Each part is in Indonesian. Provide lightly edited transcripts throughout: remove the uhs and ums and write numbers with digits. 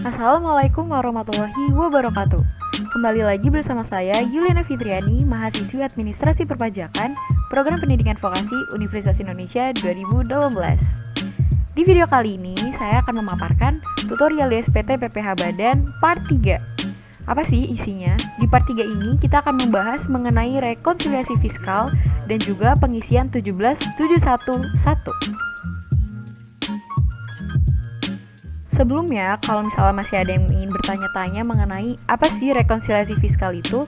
Assalamualaikum warahmatullahi wabarakatuh. Kembali lagi bersama saya Yuliana Fitriani, mahasiswi Administrasi Perpajakan, Program Pendidikan Vokasi Universitas Indonesia 2018. Di video kali ini saya akan memaparkan tutorial DSPT PPH Badan Part 3. Apa sih isinya? Di part 3 ini kita akan membahas mengenai rekonsiliasi fiskal dan juga pengisian 17711. Sebelumnya, kalau misalnya masih ada yang ingin bertanya-tanya mengenai apa sih rekonsiliasi fiskal itu,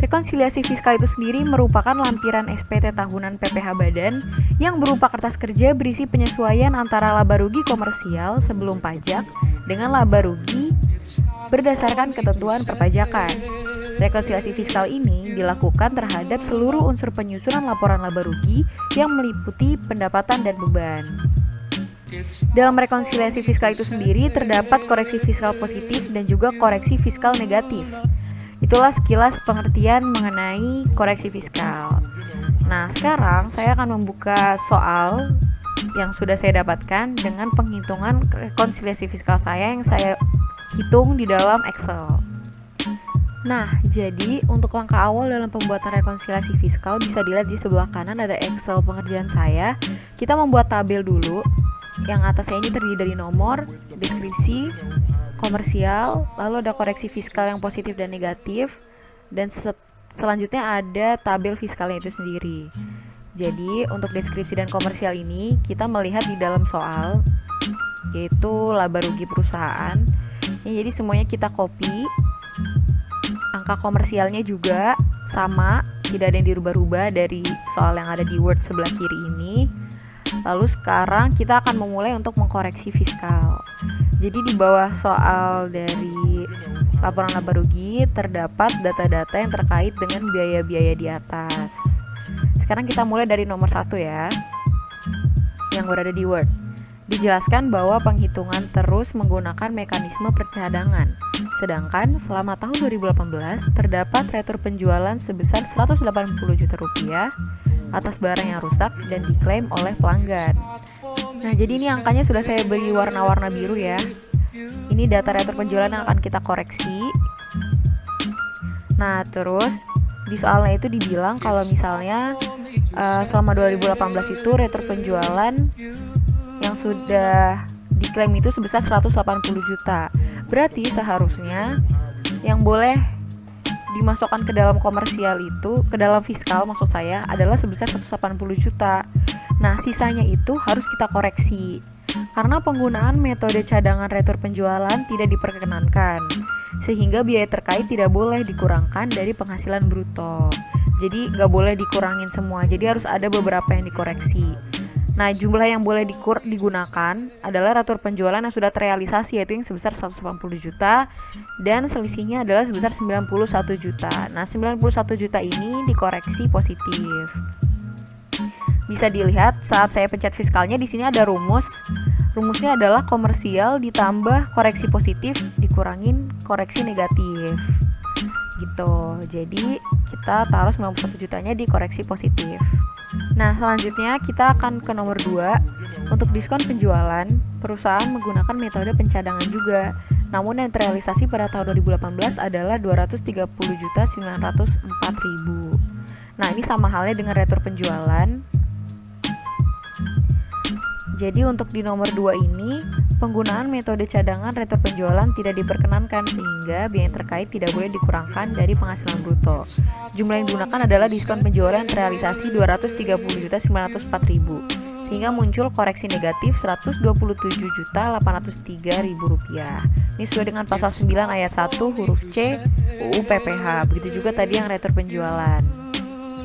rekonsiliasi fiskal itu sendiri merupakan lampiran SPT tahunan PPH Badan yang berupa kertas kerja berisi penyesuaian antara laba rugi komersial sebelum pajak dengan laba rugi berdasarkan ketentuan perpajakan. Rekonsiliasi fiskal ini dilakukan terhadap seluruh unsur penyusunan laporan laba rugi yang meliputi pendapatan dan beban. Dalam rekonsiliasi fiskal itu sendiri terdapat koreksi fiskal positif dan juga koreksi fiskal negatif. Itulah sekilas pengertian mengenai koreksi fiskal. Nah, sekarang saya akan membuka soal yang sudah saya dapatkan dengan penghitungan rekonsiliasi fiskal saya yang saya hitung di dalam Excel. Nah, jadi untuk langkah awal dalam pembuatan rekonsiliasi fiskal bisa dilihat di sebelah kanan ada Excel pengerjaan saya. Kita membuat tabel dulu. Yang atasnya ini terdiri dari nomor, deskripsi, komersial, lalu ada koreksi fiskal yang positif dan negatif, dan selanjutnya ada tabel fiskalnya itu sendiri. Jadi untuk deskripsi dan komersial ini kita melihat di dalam soal, yaitu laba rugi perusahaan. Jadi semuanya kita copy. Angka komersialnya juga sama, tidak ada yang dirubah-rubah dari soal yang ada di Word sebelah kiri ini. Lalu sekarang kita akan memulai untuk mengkoreksi fiskal. Jadi di bawah soal dari laporan laba rugi terdapat data-data yang terkait dengan biaya-biaya di atas. Sekarang kita mulai dari nomor 1 ya, yang berada di Word. Dijelaskan bahwa penghitungan terus menggunakan mekanisme percadangan. Sedangkan selama tahun 2018 terdapat retur penjualan sebesar 180 juta rupiah atas barang yang rusak dan diklaim oleh pelanggan. Nah, jadi ini angkanya sudah saya beri warna-warna biru ya. Ini data retur penjualan yang akan kita koreksi. Nah, terus di soalnya itu dibilang kalau misalnya selama 2018 itu retur penjualan yang sudah diklaim itu sebesar 180 juta. Berarti seharusnya yang boleh dimasukkan ke dalam komersial itu, ke dalam fiskal maksud saya, adalah sebesar 180 juta. Nah, sisanya itu harus kita koreksi karena penggunaan metode cadangan retur penjualan tidak diperkenankan, sehingga biaya terkait tidak boleh dikurangkan dari penghasilan bruto. Jadi nggak boleh dikurangin semua, jadi harus ada beberapa yang dikoreksi. Nah, jumlah yang boleh digunakan adalah retur penjualan yang sudah terrealisasi, yaitu yang sebesar 180 juta dan selisihnya adalah sebesar 91 juta. Nah, 91 juta ini dikoreksi positif. Bisa dilihat saat saya pencet fiskalnya di sini ada rumus. Rumusnya adalah komersial ditambah koreksi positif dikurangin koreksi negatif. Gitu. Jadi, kita taruh 91 jutanya di koreksi positif. Nah, selanjutnya kita akan ke nomor 2. Untuk diskon penjualan, perusahaan menggunakan metode pencadangan juga. Namun yang terrealisasi pada tahun 2018 adalah 230.904.000. Nah, ini sama halnya dengan retur penjualan. Jadi untuk di nomor 2 ini, penggunaan metode cadangan retur penjualan tidak diperkenankan sehingga biaya yang terkait tidak boleh dikurangkan dari penghasilan bruto. Jumlah yang digunakan adalah diskon penjualan terrealisasi 230.904.000 sehingga muncul koreksi negatif 127.803.000 rupiah. Ini sesuai dengan pasal 9 ayat 1 huruf C UU PPH. Begitu juga tadi yang retur penjualan.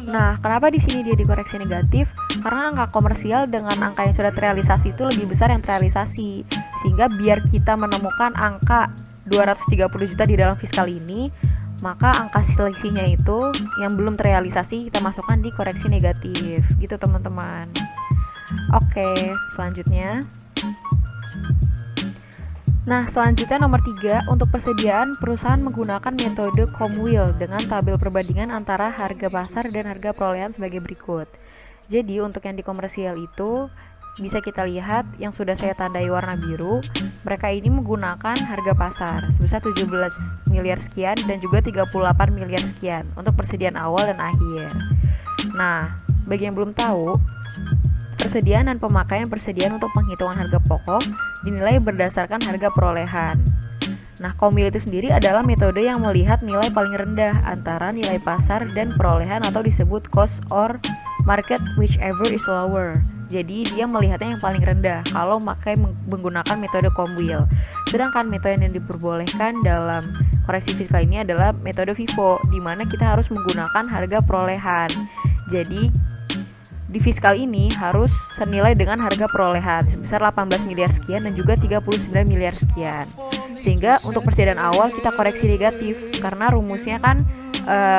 Nah, kenapa di sini dia dikoreksi negatif? Karena angka komersial dengan angka yang sudah terrealisasi itu lebih besar yang terrealisasi. Sehingga biar kita menemukan angka 230 juta di dalam fiskal ini, maka angka selisihnya itu yang belum terrealisasi kita masukkan di koreksi negatif. Gitu teman-teman. Oke, selanjutnya. Nah, selanjutnya nomor 3, untuk persediaan perusahaan menggunakan metode Comwheel dengan tabel perbandingan antara harga pasar dan harga perolehan sebagai berikut. Jadi, untuk yang di komersial itu bisa kita lihat yang sudah saya tandai warna biru, mereka ini menggunakan harga pasar sebesar 17 miliar sekian dan juga 38 miliar sekian untuk persediaan awal dan akhir. Nah, bagi yang belum tahu, persediaan dan pemakaian persediaan untuk penghitungan harga pokok dinilai berdasarkan harga perolehan. Nah, Komil itu sendiri adalah metode yang melihat nilai paling rendah antara nilai pasar dan perolehan atau disebut cost or market whichever is lower. Jadi dia melihatnya yang paling rendah kalau menggunakan metode Komil. Sedangkan metode yang diperbolehkan dalam koreksi fiskal ini adalah metode FIFO, di mana kita harus menggunakan harga perolehan. Jadi di fiskal ini harus senilai dengan harga perolehan sebesar 18 miliar sekian dan juga 39 miliar sekian. Sehingga untuk persediaan awal kita koreksi negatif karena rumusnya kan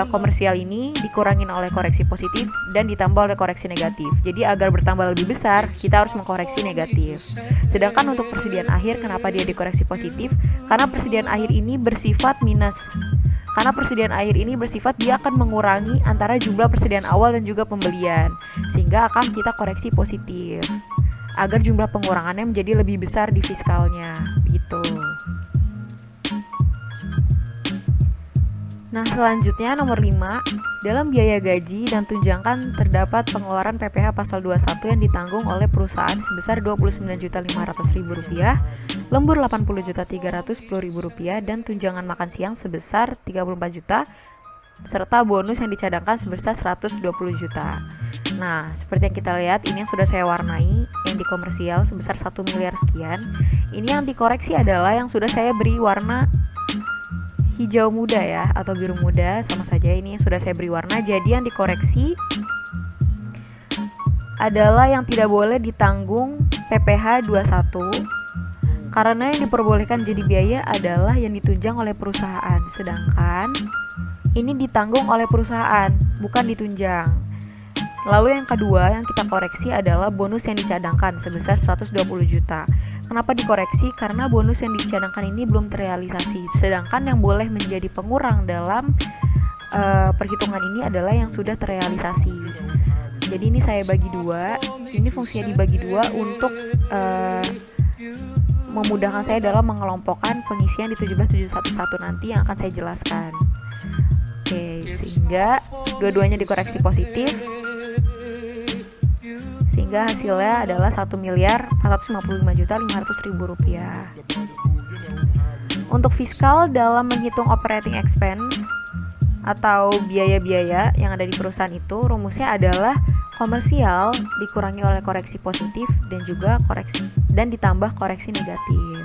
komersial ini dikurangin oleh koreksi positif dan ditambah oleh koreksi negatif. Jadi agar bertambah lebih besar, kita harus mengkoreksi negatif. Sedangkan untuk persediaan akhir, kenapa dia dikoreksi positif? Karena persediaan akhir ini bersifat minus. Karena persediaan akhir ini bersifat dia akan mengurangi antara jumlah persediaan awal dan juga pembelian, sehingga akan kita koreksi positif agar jumlah pengurangannya menjadi lebih besar di fiskalnya gitu. Nah, selanjutnya nomor 5, dalam biaya gaji dan tunjangan terdapat pengeluaran PPh pasal 21 yang ditanggung oleh perusahaan sebesar Rp29.500.000, lembur Rp80.310.000 dan tunjangan makan siang sebesar Rp34 juta serta bonus yang dicadangkan sebesar Rp120 juta. Nah, seperti yang kita lihat ini yang sudah saya warnai, yang di komersial sebesar 1 miliar sekian. Ini yang dikoreksi adalah yang sudah saya beri warna hijau muda ya, atau biru muda, sama saja ini yang sudah saya beri warna. Jadi yang dikoreksi adalah yang tidak boleh ditanggung PPh 21 karena yang diperbolehkan jadi biaya adalah yang ditunjang oleh perusahaan, sedangkan ini ditanggung oleh perusahaan, bukan ditunjang. Lalu yang kedua yang kita koreksi adalah bonus yang dicadangkan sebesar 120 juta. Kenapa dikoreksi? Karena bonus yang dicadangkan ini belum terrealisasi. Sedangkan yang boleh menjadi pengurang dalam perhitungan ini adalah yang sudah terrealisasi. Jadi ini saya bagi dua. Ini fungsinya dibagi dua untuk memudahkan saya dalam mengelompokkan pengisian di 17711 nanti yang akan saya jelaskan. Oke, sehingga dua-duanya dikoreksi positif, sehingga hasilnya adalah Rp1.455.500.000. Untuk fiskal dalam menghitung operating expense atau biaya-biaya yang ada di perusahaan itu, rumusnya adalah komersial dikurangi oleh koreksi positif dan juga koreksi dan ditambah koreksi negatif.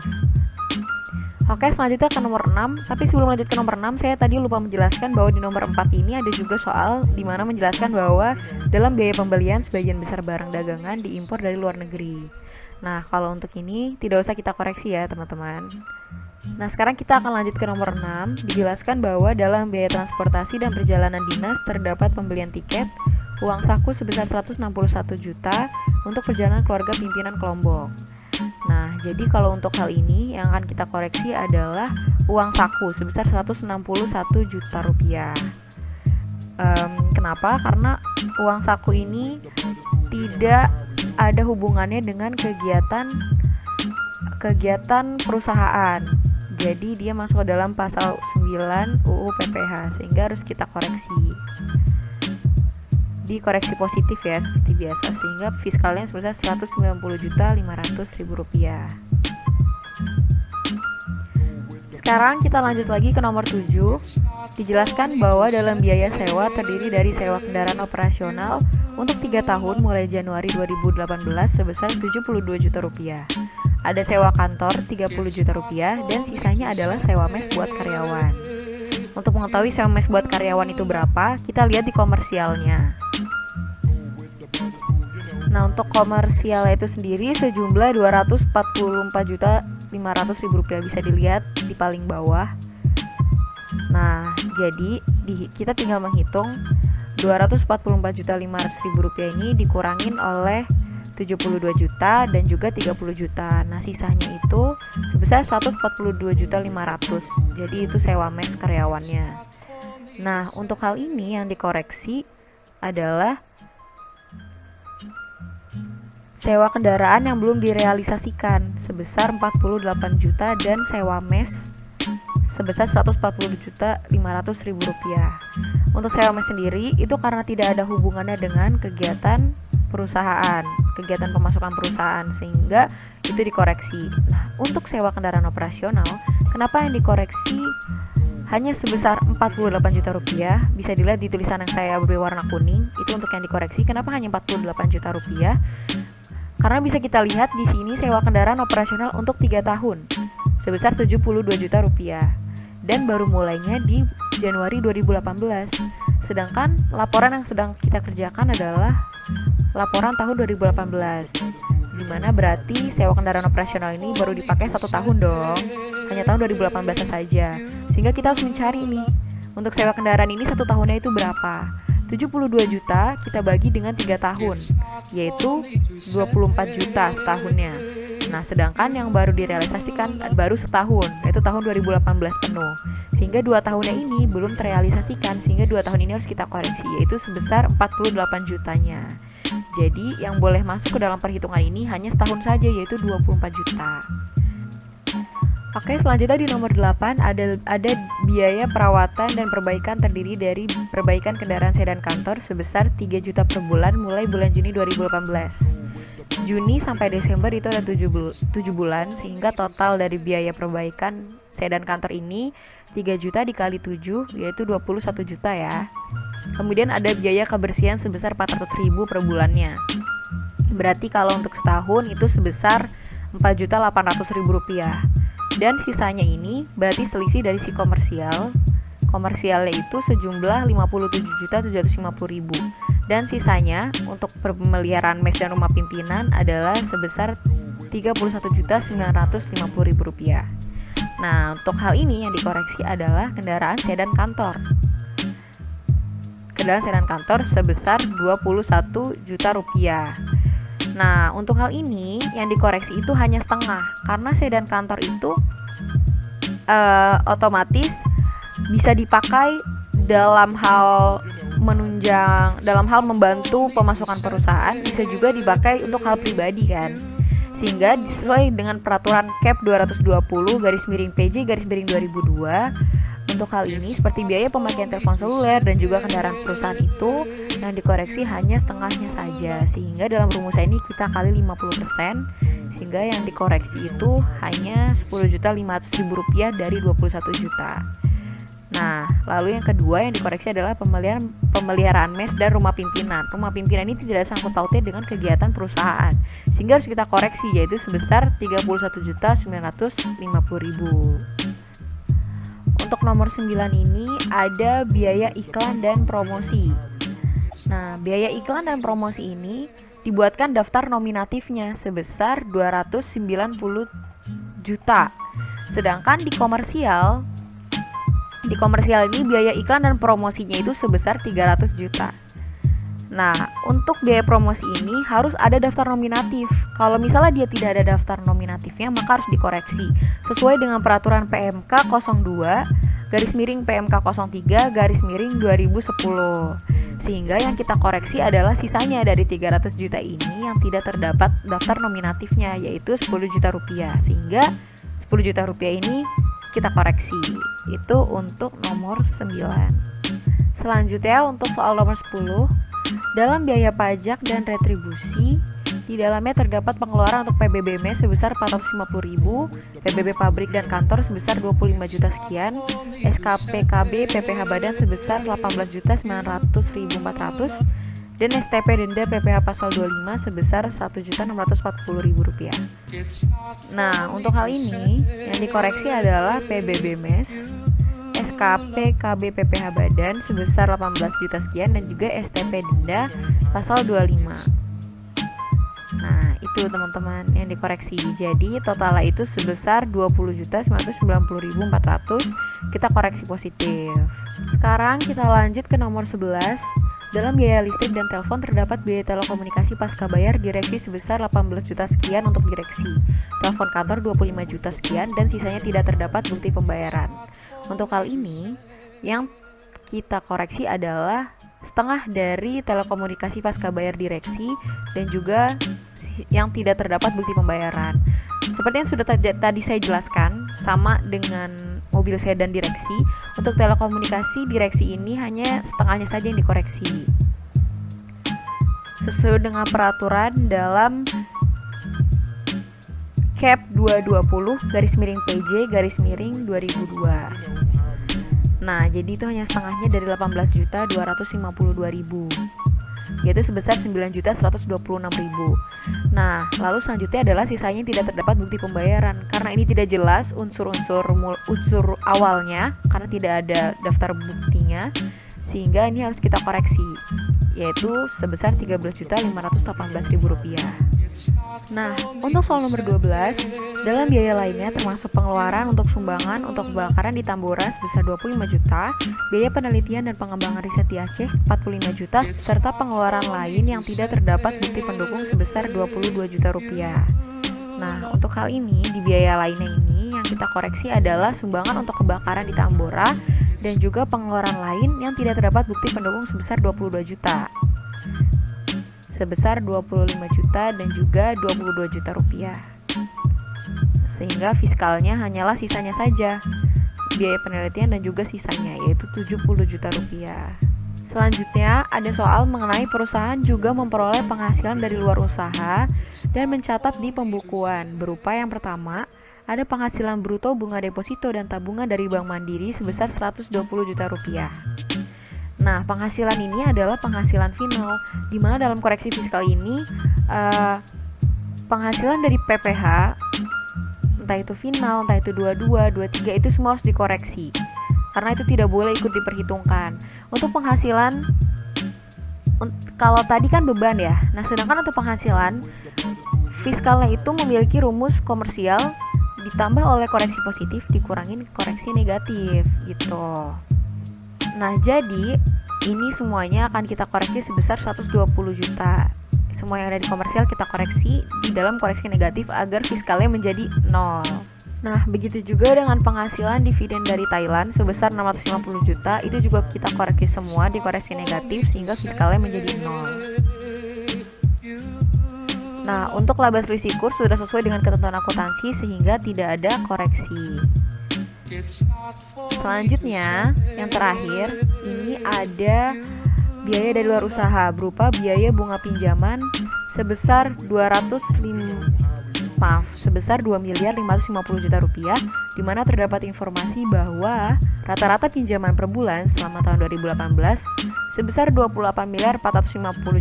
Oke, selanjutnya ke nomor 6. Tapi sebelum lanjut ke nomor 6, saya tadi lupa menjelaskan bahwa di nomor 4 ini ada juga soal di mana menjelaskan bahwa dalam biaya pembelian sebagian besar barang dagangan diimpor dari luar negeri. Nah, kalau untuk ini tidak usah kita koreksi ya, teman-teman. Nah, sekarang kita akan lanjut ke nomor 6. Dijelaskan bahwa dalam biaya transportasi dan perjalanan dinas terdapat pembelian tiket, uang saku sebesar 161 juta untuk perjalanan keluarga pimpinan kelompok. Nah, jadi kalau untuk hal ini yang akan kita koreksi adalah uang saku sebesar 161 juta rupiah. Kenapa? Karena uang saku ini tidak ada hubungannya dengan kegiatan perusahaan. Jadi dia masuk ke dalam pasal 9 UU PPh, sehingga harus kita koreksi. Dikoreksi positif ya seperti biasa, sehingga fiskalnya sebesar Rp190.500.000. Sekarang kita lanjut lagi ke nomor 7. Dijelaskan bahwa dalam biaya sewa terdiri dari sewa kendaraan operasional untuk 3 tahun mulai Januari 2018 sebesar Rp72 juta. Ada sewa kantor Rp30 juta dan sisanya adalah sewa mes buat karyawan. Untuk mengetahui sewa mes buat karyawan itu berapa, kita lihat di komersialnya. Nah, untuk komersial itu sendiri sejumlah Rp244.500.000, bisa dilihat di paling bawah. Nah, jadi kita tinggal menghitung Rp244.500.000 ini dikurangin oleh 72 juta dan juga 30 juta. Nah, sisanya itu sebesar 142.500.000. Jadi itu sewa mes karyawannya. Nah, untuk hal ini yang dikoreksi adalah sewa kendaraan yang belum direalisasikan sebesar 48 juta dan sewa mes sebesar 140.500.000 rupiah. Untuk sewa mes sendiri itu karena tidak ada hubungannya dengan kegiatan perusahaan, kegiatan pemasukan perusahaan, sehingga itu dikoreksi. Nah, untuk sewa kendaraan operasional, kenapa yang dikoreksi hanya sebesar 48 juta rupiah? Bisa dilihat di tulisan yang saya beri warna kuning, itu untuk yang dikoreksi. Kenapa hanya 48 juta rupiah? Karena bisa kita lihat di sini sewa kendaraan operasional untuk 3 tahun sebesar 72 juta rupiah dan baru mulainya di Januari 2018. Sedangkan laporan yang sedang kita kerjakan adalah laporan tahun 2018, di mana berarti sewa kendaraan operasional ini baru dipakai 1 tahun dong, hanya tahun 2018 saja. Sehingga kita harus mencari nih, untuk sewa kendaraan ini 1 tahunnya itu berapa? 72 juta kita bagi dengan 3 tahun, yaitu 24 juta setahunnya. Nah, sedangkan yang baru direalisasikan baru setahun, yaitu tahun 2018 penuh. Sehingga 2 tahunnya ini belum terrealisasikan, sehingga 2 tahun ini harus kita koreksi, yaitu sebesar 48 jutanya. Jadi yang boleh masuk ke dalam perhitungan ini hanya setahun saja, yaitu 24 juta. Oke, selanjutnya di nomor 8 ada biaya perawatan dan perbaikan terdiri dari perbaikan kendaraan sedan kantor sebesar 3 juta per bulan mulai bulan Juni 2018. Juni sampai Desember itu ada 7 bulan, sehingga total dari biaya perbaikan sedan kantor ini 3 juta dikali 7 yaitu 21 juta ya. Kemudian ada biaya kebersihan sebesar 400.000 per bulannya. Berarti kalau untuk setahun itu sebesar 4.800.000 rupiah. Dan sisanya ini berarti selisih dari si komersial. Komersialnya itu sejumlah 57.750.000. Dan sisanya untuk pemeliharaan mes dan rumah pimpinan adalah sebesar 31.950.000 rupiah. Nah, untuk hal ini yang dikoreksi adalah kendaraan sedan kantor. Kendaraan sedan kantor sebesar 21 juta rupiah. Nah, untuk hal ini yang dikoreksi itu hanya setengah, karena sedan kantor itu otomatis bisa dipakai dalam hal membantu pemasukan perusahaan, bisa juga dipakai untuk hal pribadi kan. Sehingga sesuai dengan peraturan Cap 220/PJ/2002, untuk hal ini seperti biaya pemakaian telepon seluler dan juga kendaraan perusahaan itu yang dikoreksi hanya setengahnya saja, sehingga dalam rumusan ini kita kali 50%, sehingga yang dikoreksi itu hanya 10.500.000 rupiah dari 21 juta. Nah, lalu yang kedua yang dikoreksi adalah pemeliharaan mes dan rumah pimpinan. Rumah pimpinan ini tidak sangkut pautnya dengan kegiatan perusahaan, sehingga harus kita koreksi, yaitu sebesar 31.950.000. Untuk nomor 9 ini ada biaya iklan dan promosi. Nah, biaya iklan dan promosi ini dibuatkan daftar nominatifnya sebesar 290 juta. Sedangkan di komersial ini biaya iklan dan promosinya itu sebesar 300 juta. Nah, untuk biaya promosi ini harus ada daftar nominatif. Kalau misalnya dia tidak ada daftar nominatifnya, maka harus dikoreksi sesuai dengan peraturan PMK 02 PMK 03 2010. Sehingga yang kita koreksi adalah sisanya dari 300 juta ini yang tidak terdapat daftar nominatifnya, yaitu 10 juta rupiah. Sehingga 10 juta rupiah ini kita koreksi. Itu untuk nomor 9. Selanjutnya untuk soal nomor 10, dalam biaya pajak dan retribusi, di dalamnya terdapat pengeluaran untuk PBB mes sebesar 450.000, PBB pabrik dan kantor sebesar 25 juta sekian, SKPKB PPh Badan sebesar 18.900.400, dan STP denda PPh pasal 25 sebesar 1.640.000 rupiah. Nah, untuk hal ini yang dikoreksi adalah PBB mes, SKP KB PPh Badan sebesar 18 juta sekian, dan juga STP denda pasal 25. Nah, itu teman-teman yang dikoreksi. Jadi totalnya itu sebesar 20.990.400. Kita koreksi positif. Sekarang kita lanjut ke nomor 11. Dalam biaya listrik dan telepon terdapat biaya telekomunikasi pasca bayar direksi sebesar 18 juta sekian untuk direksi, telepon kantor 25 juta sekian, dan sisanya tidak terdapat bukti pembayaran. Untuk hal ini yang kita koreksi adalah setengah dari telekomunikasi pasca bayar direksi, dan juga yang tidak terdapat bukti pembayaran. Seperti yang sudah tadi saya jelaskan, sama dengan mobil sedan direksi, untuk telekomunikasi direksi ini hanya setengahnya saja yang dikoreksi. Sesuai dengan peraturan dalam Cap 220/PJ/2002. Nah, jadi itu hanya setengahnya dari 18.252.000, yaitu sebesar 9.126.000. Nah, lalu selanjutnya adalah sisanya yang tidak terdapat bukti pembayaran. Karena ini tidak jelas unsur awalnya, karena tidak ada daftar buktinya, sehingga ini harus kita koreksi, yaitu sebesar Rp13.518.000. Nah, untuk soal nomor 12, dalam biaya lainnya termasuk pengeluaran untuk sumbangan untuk kebakaran di Tambora sebesar 25 juta, biaya penelitian dan pengembangan riset di Aceh 45 juta, serta pengeluaran lain yang tidak terdapat bukti pendukung sebesar 22 juta rupiah. Nah, untuk hal ini, di biaya lainnya ini yang kita koreksi adalah sumbangan untuk kebakaran di Tambora dan juga pengeluaran lain yang tidak terdapat bukti pendukung sebesar 22 juta. Sebesar 25 juta dan juga 22 juta rupiah. Sehingga fiskalnya hanyalah sisanya saja, biaya penelitian dan juga sisanya, yaitu 70 juta rupiah. Selanjutnya ada soal mengenai perusahaan juga memperoleh penghasilan dari luar usaha dan mencatat di pembukuan, berupa yang pertama, ada penghasilan bruto bunga deposito dan tabungan dari Bank Mandiri sebesar 120 juta rupiah. Nah, penghasilan ini adalah penghasilan final, di mana dalam koreksi fiskal ini penghasilan dari PPH, entah itu final, entah itu 22, 23, itu semua harus dikoreksi, karena itu tidak boleh ikut diperhitungkan. Untuk penghasilan, kalau tadi kan beban ya, nah sedangkan untuk penghasilan, fiskalnya itu memiliki rumus komersial ditambah oleh koreksi positif dikurangin koreksi negatif gitu. Nah, jadi ini semuanya akan kita koreksi sebesar 120 juta. Semua yang ada di komersial kita koreksi di dalam koreksi negatif agar fiskalnya menjadi 0. Nah, begitu juga dengan penghasilan dividen dari Thailand sebesar 650 juta, itu juga kita koreksi semua di koreksi negatif sehingga fiskalnya menjadi 0. Nah, untuk laba selisih kurs sudah sesuai dengan ketentuan akuntansi sehingga tidak ada koreksi. Selanjutnya, yang terakhir, ini ada biaya dari luar usaha berupa biaya bunga pinjaman sebesar 2.550 juta rupiah, di mana terdapat informasi bahwa rata-rata pinjaman per bulan selama tahun 2018 sebesar 28.450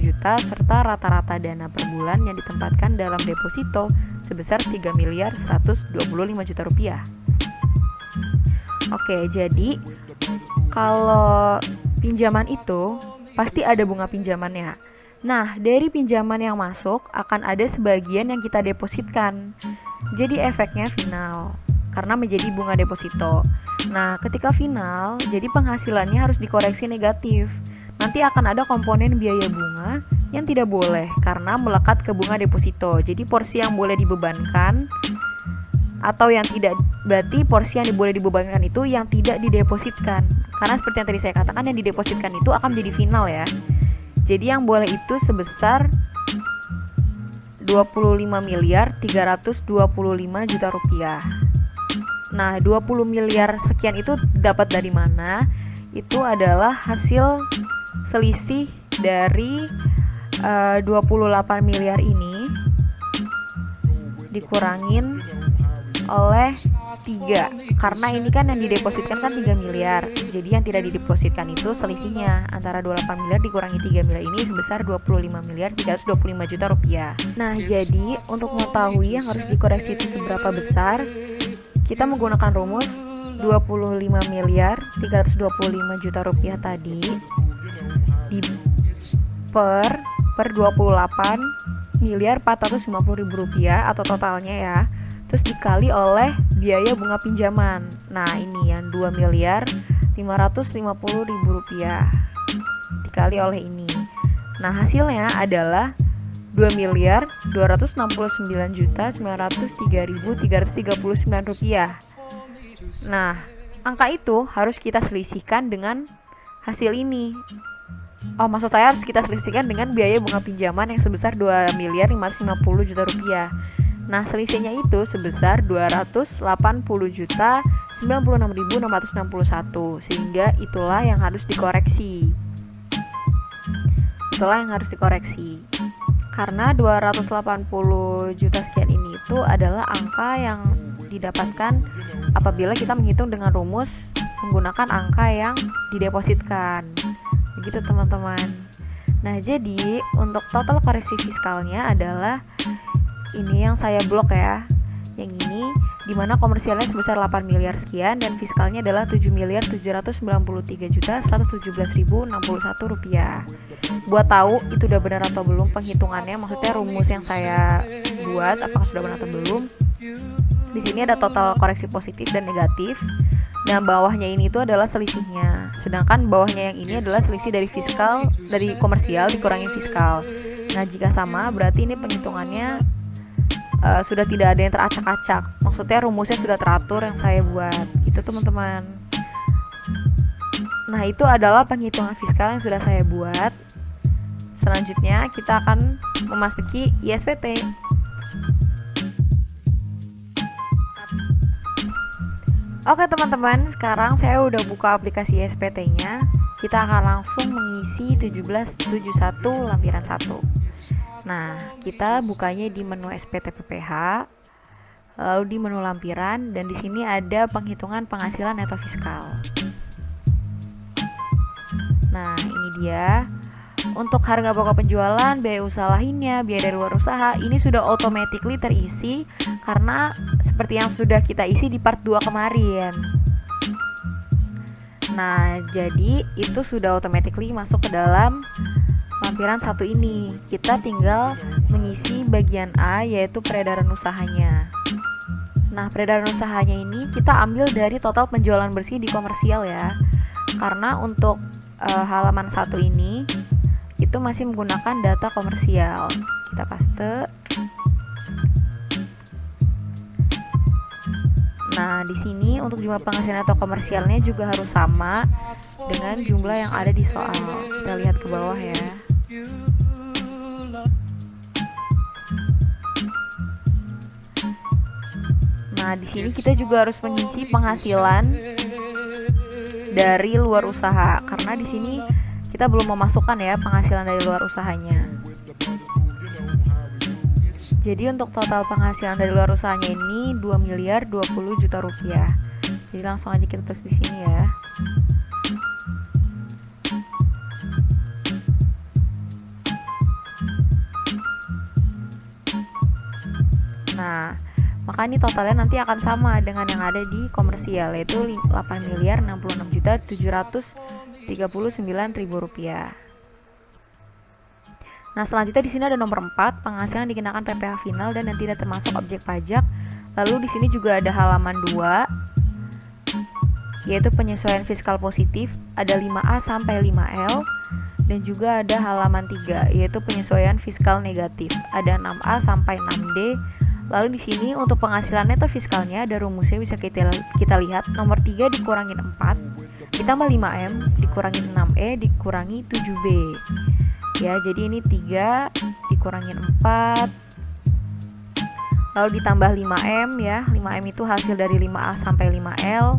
juta serta rata-rata dana per bulan yang ditempatkan dalam deposito sebesar 3.125 juta rupiah. Oke, jadi kalau pinjaman itu pasti ada bunga pinjamannya. Nah, dari pinjaman yang masuk akan ada sebagian yang kita depositkan. Jadi efeknya final karena menjadi bunga deposito. Nah, ketika final, jadi penghasilannya harus dikoreksi negatif. Nanti akan ada komponen biaya bunga yang tidak boleh karena melekat ke bunga deposito. Jadi porsi yang boleh dibebankan atau yang tidak, berarti porsi yang boleh dibebankan itu yang tidak didepositkan. Karena seperti yang tadi saya katakan, yang didepositkan itu akan menjadi final ya. Jadi yang boleh itu sebesar 25.325 juta rupiah. Nah, 20 miliar sekian itu dapat dari mana? Itu adalah hasil selisih dari 28 miliar ini dikurangin oleh 3, karena ini kan yang didepositkan kan 3 miliar. Jadi yang tidak didepositkan itu selisihnya antara 28 miliar dikurangi 3 miliar ini sebesar 25.325 juta rupiah. Nah, jadi untuk mengetahui yang harus dikoreksi itu seberapa besar, kita menggunakan rumus 25.325 juta rupiah tadi per 28.450.000 rupiah atau totalnya ya, terus dikali oleh biaya bunga pinjaman. Nah, ini yang 2.550.000 rupiah dikali oleh ini. Nah, hasilnya adalah 2.299.903.339 rupiah. Nah, angka itu harus kita selisihkan dengan hasil ini. Oh, maksud saya harus kita selisihkan dengan biaya bunga pinjaman yang sebesar 2.550 juta rupiah. Nah, selisihnya itu sebesar 280 juta 96.661, sehingga itulah yang harus dikoreksi. Karena 280 juta sekian ini itu adalah angka yang didapatkan apabila kita menghitung dengan rumus menggunakan angka yang didepositkan. Begitu teman-teman. Nah, jadi untuk total koreksi fiskalnya adalah ini yang saya blok ya. Yang ini dimana komersialnya sebesar 8 miliar sekian dan fiskalnya adalah 7.793.117.061 rupiah. Buat tahu itu udah benar atau belum penghitungannya, maksudnya rumus yang saya buat apakah sudah benar atau belum. Di sini ada total koreksi positif dan negatif. Nah, bawahnya ini itu adalah selisihnya. Sedangkan bawahnya yang ini adalah selisih dari fiskal, dari komersial dikurangi fiskal. Nah, jika sama berarti ini penghitungannya sudah tidak ada yang teracak-acak. Maksudnya rumusnya sudah teratur yang saya buat. Itu teman-teman. Nah, itu adalah penghitungan fiskal yang sudah saya buat. Selanjutnya kita akan memasuki ISPT. Oke teman-teman, sekarang saya udah buka aplikasi ISPT-nya. Kita akan langsung mengisi 1771 lampiran 1. Nah, kita bukanya di menu SPT PPH, lalu di menu lampiran, dan di sini ada penghitungan penghasilan neto fiskal. Nah, ini dia. Untuk harga pokok penjualan, biaya usaha lainnya, biaya dari luar usaha, ini sudah automatically terisi karena seperti yang sudah kita isi di part 2 kemarin. Nah, jadi itu sudah automatically masuk ke dalam lampiran 1 ini. Kita tinggal mengisi bagian A, yaitu peredaran usahanya. Nah, peredaran usahanya ini kita ambil dari total penjualan bersih di komersial ya. Karena untuk halaman 1 ini itu masih menggunakan data komersial. Kita paste. Nah, di sini untuk jumlah penghasilan atau komersialnya juga harus sama dengan jumlah yang ada di soal. Kita lihat ke bawah ya. Nah, di sini kita juga harus mengisi penghasilan dari luar usaha karena di sini kita belum memasukkan ya penghasilan dari luar usahanya. Jadi untuk total penghasilan dari luar usahanya ini 2.020 juta rupiah. Jadi langsung aja kita tulis di sini ya. Nah, maka ini totalnya nanti akan sama dengan yang ada di komersial, yaitu 8.066.739.000 rupiah. Nah, selanjutnya di sini ada nomor 4, penghasilan dikenakan PPh final dan yang tidak termasuk objek pajak. Lalu di sini juga ada halaman 2, yaitu penyesuaian fiskal positif, ada 5A sampai 5L, dan juga ada halaman 3, yaitu penyesuaian fiskal negatif, ada 6A sampai 6D. Lalu di sini untuk penghasilan neto fiskalnya ada rumusnya, bisa kita lihat nomor 3 dikurangin 4 ditambah 5M dikurangin 6E dikurangi 7B. Ya, jadi ini 3 dikurangin 4 lalu ditambah 5M ya. 5M itu hasil dari 5A sampai 5L.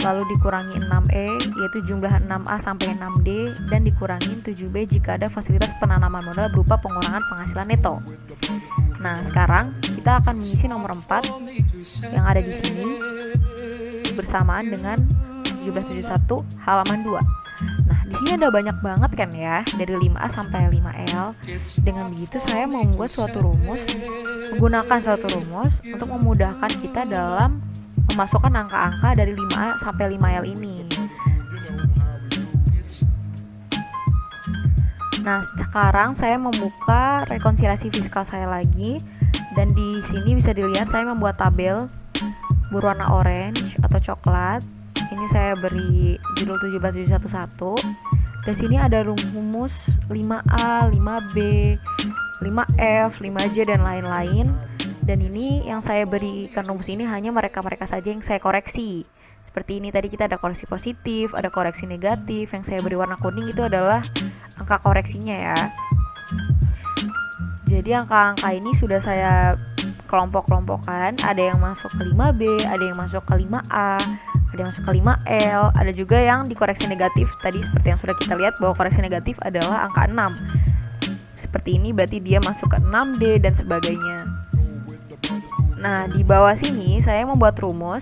Lalu dikurangi 6E yaitu jumlah 6A sampai 6D dan dikurangin 7B jika ada fasilitas penanaman modal berupa pengurangan penghasilan neto. Nah, sekarang kita akan mengisi nomor 4 yang ada di sini bersamaan dengan 1771 halaman 2. Nah, di sini ada banyak banget kan ya, dari 5A sampai 5L. Dengan begitu saya membuat menggunakan suatu rumus untuk memudahkan kita dalam memasukkan angka-angka dari 5A sampai 5L ini. Nah, sekarang saya membuka rekonsiliasi fiskal saya lagi, dan di sini bisa dilihat saya membuat tabel berwarna orange atau coklat. Ini saya beri judul 17711. Dan sini ada rumus 5A, 5B, 5F, 5J dan lain-lain. Dan ini yang saya berikan rumus ini hanya mereka-mereka saja yang saya koreksi. Seperti ini tadi kita ada koreksi positif, ada koreksi negatif. Yang saya beri warna kuning itu adalah angka koreksinya ya. Jadi angka-angka ini sudah saya kelompok-kelompokkan. Ada yang masuk ke 5B, ada yang masuk ke 5A, ada yang masuk ke 5L, ada juga yang dikoreksi negatif. Tadi seperti yang sudah kita lihat bahwa koreksi negatif adalah angka 6. Seperti ini berarti dia masuk ke 6D dan sebagainya. Nah, di bawah sini saya membuat rumus.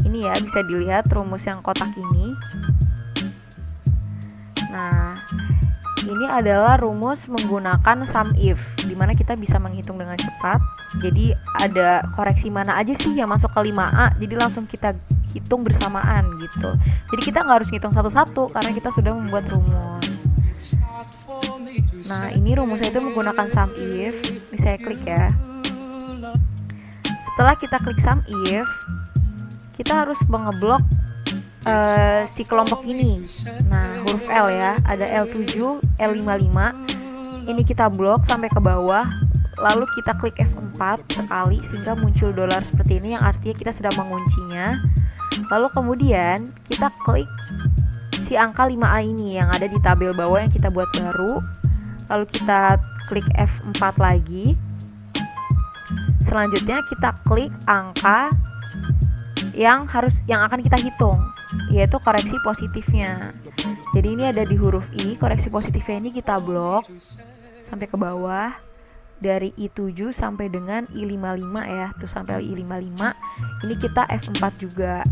Ini ya, bisa dilihat rumus yang kotak ini. Nah, ini adalah rumus menggunakan sum if, dimana kita bisa menghitung dengan cepat. Jadi ada koreksi mana aja sih yang masuk ke 5A, jadi langsung kita hitung bersamaan gitu. Jadi kita nggak harus hitung satu-satu karena kita sudah membuat rumus. Nah, ini rumusnya itu menggunakan sum if. Ini saya klik ya. Setelah kita klik sum if, kita harus mengeblok si kelompok ini. Nah, huruf L ya, ada L7, L55. Ini kita blok sampai ke bawah. Lalu kita klik F4 sekali sehingga muncul dolar seperti ini, yang artinya kita sedang menguncinya. Lalu kemudian kita klik si angka 5A ini yang ada di tabel bawah yang kita buat baru. Lalu kita klik F4 lagi. Selanjutnya kita klik angka yang akan kita hitung, yaitu koreksi positifnya. Jadi ini ada di huruf I, koreksi positifnya ini kita blok sampai ke bawah dari I7 sampai dengan I55 ya, tuh sampai I55. Ini kita F4 juga.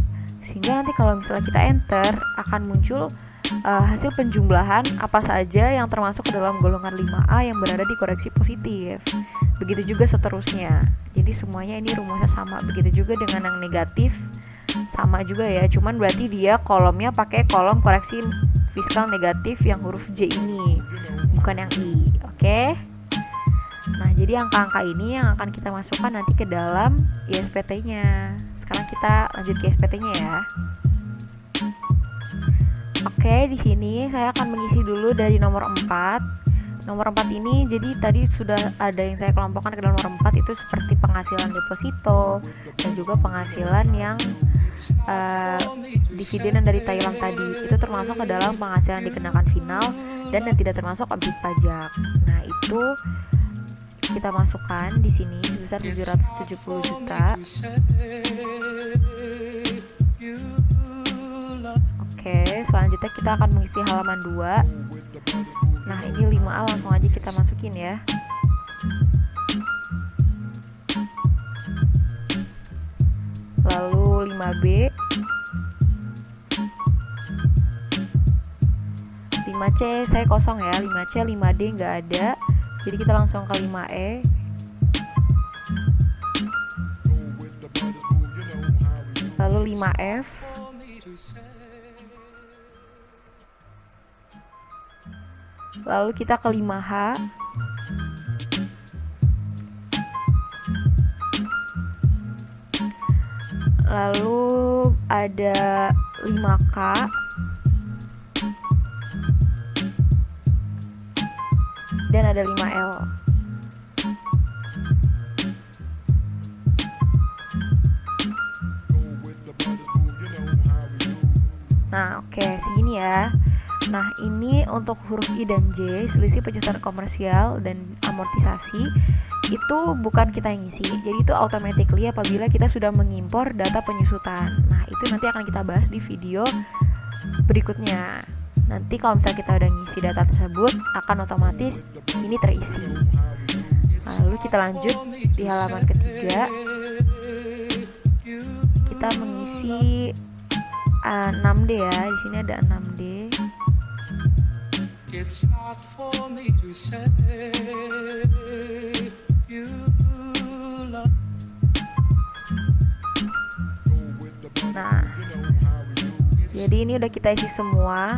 Sehingga nanti kalau misalnya kita enter akan muncul hasil penjumlahan apa saja yang termasuk ke dalam golongan 5A yang berada di koreksi positif. Begitu juga seterusnya. Jadi semuanya ini rumusnya sama. Begitu juga dengan yang negatif, sama juga ya. Cuman berarti dia kolomnya pakai kolom koreksi fiskal negatif yang huruf J ini, bukan yang I. Oke? Nah, jadi angka-angka ini yang akan kita masukkan nanti ke dalam ISPT-nya. Sekarang kita lanjut ke ISPT-nya ya. Oke, di sini saya akan mengisi dulu dari nomor 4. Nomor 4 ini jadi tadi sudah ada yang saya kelompokkan ke dalam nomor 4, itu seperti penghasilan deposito dan juga penghasilan yang dividen dari Thailand tadi. Itu termasuk ke dalam penghasilan dikenakan final dan yang tidak termasuk objek pajak. Nah, itu kita masukkan di sini sebesar 770 juta. Oke, selanjutnya kita akan mengisi halaman 2. Nah, ini 5A langsung aja kita masukin ya. Lalu 5B, 5C saya kosong ya, 5C, 5D nggak ada. Jadi kita langsung ke 5E. Lalu 5F. Lalu kita ke 5H. Lalu ada 5K. Dan ada 5L. Nah, oke, segini ya. Nah, ini untuk huruf I dan J, selisih penyusutan komersial dan amortisasi, itu bukan kita yang ngisi. Jadi itu automatically apabila kita sudah mengimpor data penyusutan. Nah, itu nanti akan kita bahas di video berikutnya. Nanti kalau misalnya kita udah ngisi data tersebut, akan otomatis ini terisi. Lalu kita lanjut di halaman ketiga. Kita mengisi 6D ya. Di sini ada 6D. Nah, jadi ini udah kita isi semua.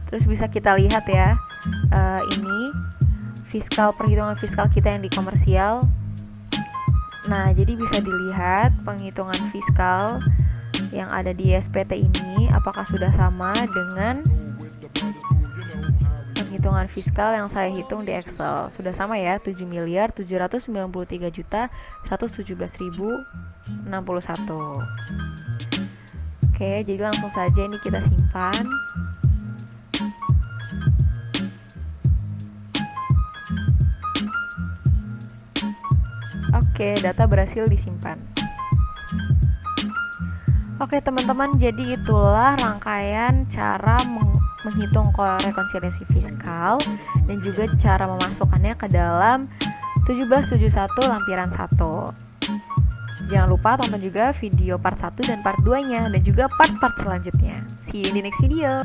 Terus bisa kita lihat ya, ini perhitungan fiskal kita yang di komersial. Nah, jadi bisa dilihat penghitungan fiskal yang ada di SPT ini apakah sudah sama dengan hitungan fiskal yang saya hitung di Excel. Sudah sama ya, 7.793.117.061. Oke, jadi langsung saja ini kita simpan. Oke, data berhasil disimpan. Oke teman-teman, jadi itulah rangkaian cara menghitung rekonsiliasi fiskal dan juga cara memasukkannya ke dalam 1771 lampiran 1. Jangan lupa tonton juga video part 1 dan part 2-nya dan juga part-part selanjutnya. See you in the next video.